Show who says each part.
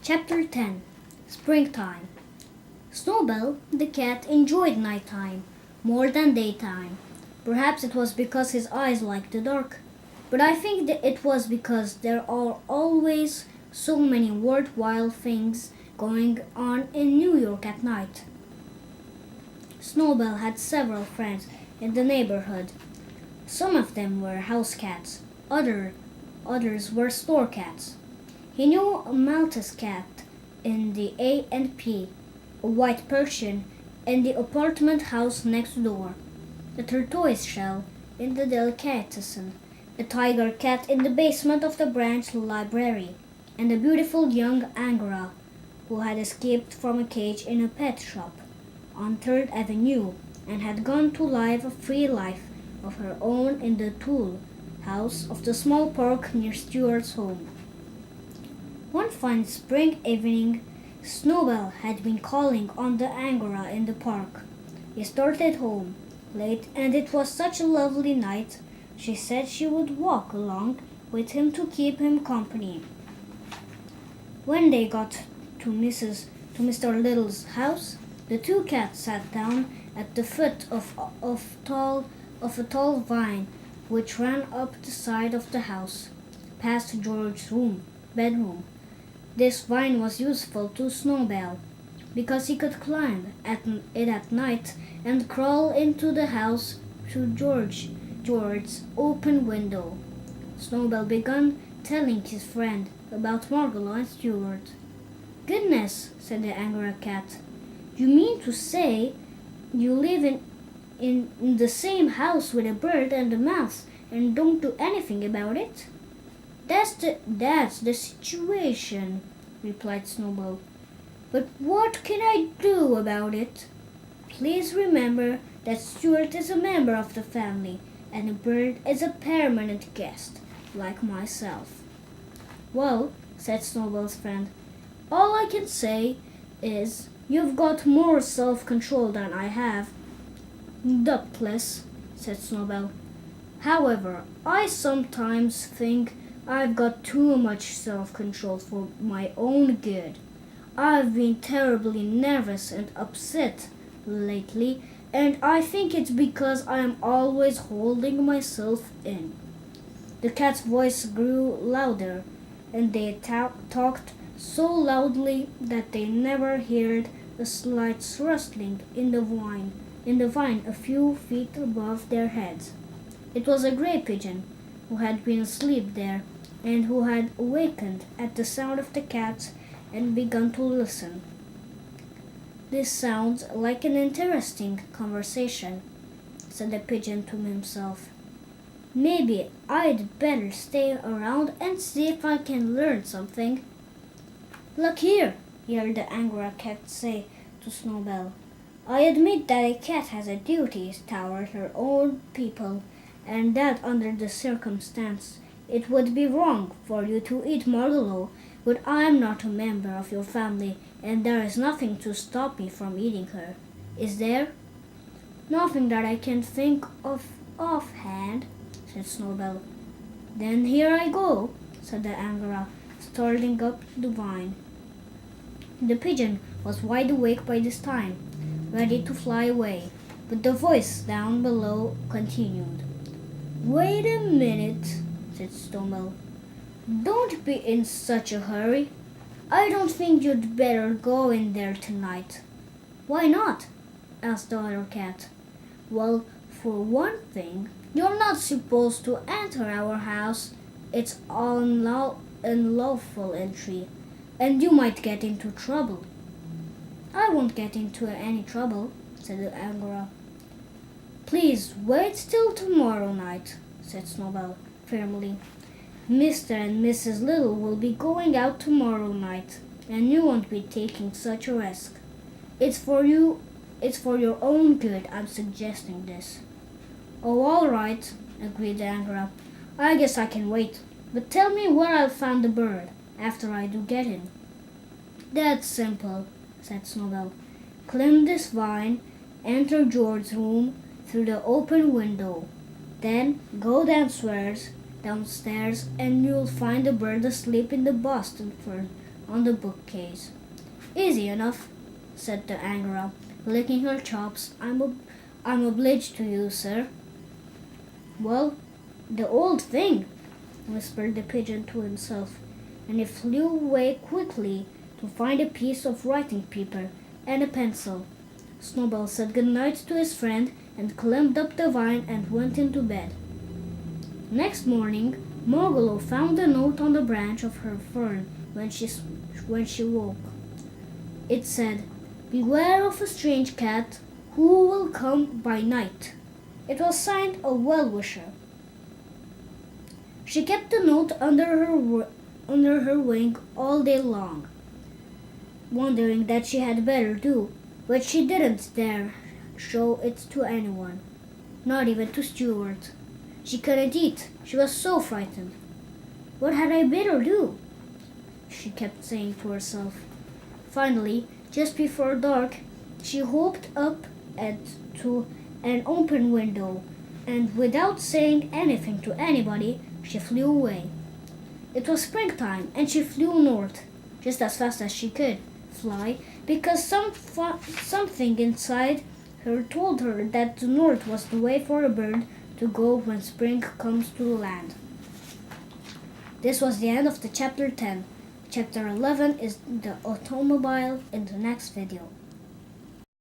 Speaker 1: Chapter 10 Springtime. Snowbell the cat enjoyed nighttime more than daytime. Perhaps it was because his eyes liked the dark, but I think that it was because there are always so many worthwhile things going on in New York at night. Snowbell had several friends in the neighborhood. Some of them were house cats, others were store cats. He knew a Maltese cat in the A&P, a white Persian in the apartment house next door, a tortoise shell in the delicatessen, a tiger cat in the basement of the branch library, and a beautiful young Angora who had escaped from a cage in a pet shop on 3rd Avenue and had gone to live a free life of her own in the tool house of the small park near Stuart's home. One fine spring evening, Snowbell had been calling on the Angora in the park. He started home late, and it was such a lovely night, she said she would walk along with him to keep him company. When they got to Mr. Little's house, the two cats sat down at the foot of a tall vine which ran up the side of the house, past George's bedroom. This vine was useful to Snowbell because he could climb it at night and crawl into the house through George's open window. Snowbell began telling his friend about Margalo and Stuart. "Goodness," said the Angora cat. "You mean to say you live in the same house with a bird and a mouse and don't do anything about it?" That's the situation," replied Snowball. "But what can I do about it? Please remember that Stuart is a member of the family and a bird is a permanent guest, like myself." "Well," said Snowball's friend, "all I can say is you've got more self-control than I have." "Doubtless," said Snowball. "However, I sometimes think I've got too much self-control for my own good. I've been terribly nervous and upset lately, and I think it's because I'm always holding myself in." The cat's voice grew louder, and they talked so loudly that they never heard a slight rustling in the vine a few feet above their heads. It was a gray pigeon who had been asleep there and who had awakened at the sound of the cats and begun to listen. "This sounds like an interesting conversation," said the pigeon to himself. "Maybe I'd better stay around and see if I can learn something." "Look here," he heard the Angora cat say to Snowbell. "I admit that a cat has a duty toward her own people, and that under the circumstance it would be wrong for you to eat Margalo, but I'm not a member of your family, and there is nothing to stop me from eating her. Is there?" "Nothing that I can think of offhand," said Snowbell. "Then here I go," said the Angora, starting up the vine. The pigeon was wide awake by this time, ready to fly away, but the voice down below continued. "Wait a minute," said Snowbell. "Don't be in such a hurry. I don't think you'd better go in there tonight." "Why not?" asked the other cat. "Well, for one thing, you're not supposed to enter our house. It's unlawful entry, and you might get into trouble." "I won't get into any trouble," said the Angora. "Please wait till tomorrow night," said Snowbell firmly. "Mr. and Mrs. Little will be going out tomorrow night, and you won't be taking such a risk. It's for your own good I'm suggesting this." "Oh, all right," agreed the Angora. "I guess I can wait. But tell me where I'll find the bird after I do get him." "That's simple," said Snowbell. "Climb this vine, enter George's room through the open window. Then go downstairs, and you'll find the bird asleep in the Boston on the bookcase. Easy enough, said the Angora, licking her chops. I'm obliged to you, sir. Well, the old thing, whispered the pigeon to himself, and he flew away quickly to find a piece of writing paper and a pencil. Snowball said good night to his friend and climbed up the vine and went into bed. Next morning, Margolo found a note on the branch of her fern when she woke. It said, "Beware of a strange cat who will come by night." It was signed a well-wisher. She kept the note under her wing all day long, wondering that she had better do, but she didn't dare show it to anyone, not even to Stuart. She couldn't eat. She was so frightened. What had I better do? She kept saying to herself. Finally, just before dark, she hopped up to an open window, and without saying anything to anybody, she flew away. It was springtime, and she flew north, just as fast as she could fly, because something inside her told her that the north was the way for a bird to go when spring comes to land. This was the end of the chapter 10. Chapter 11 is the automobile in the next video.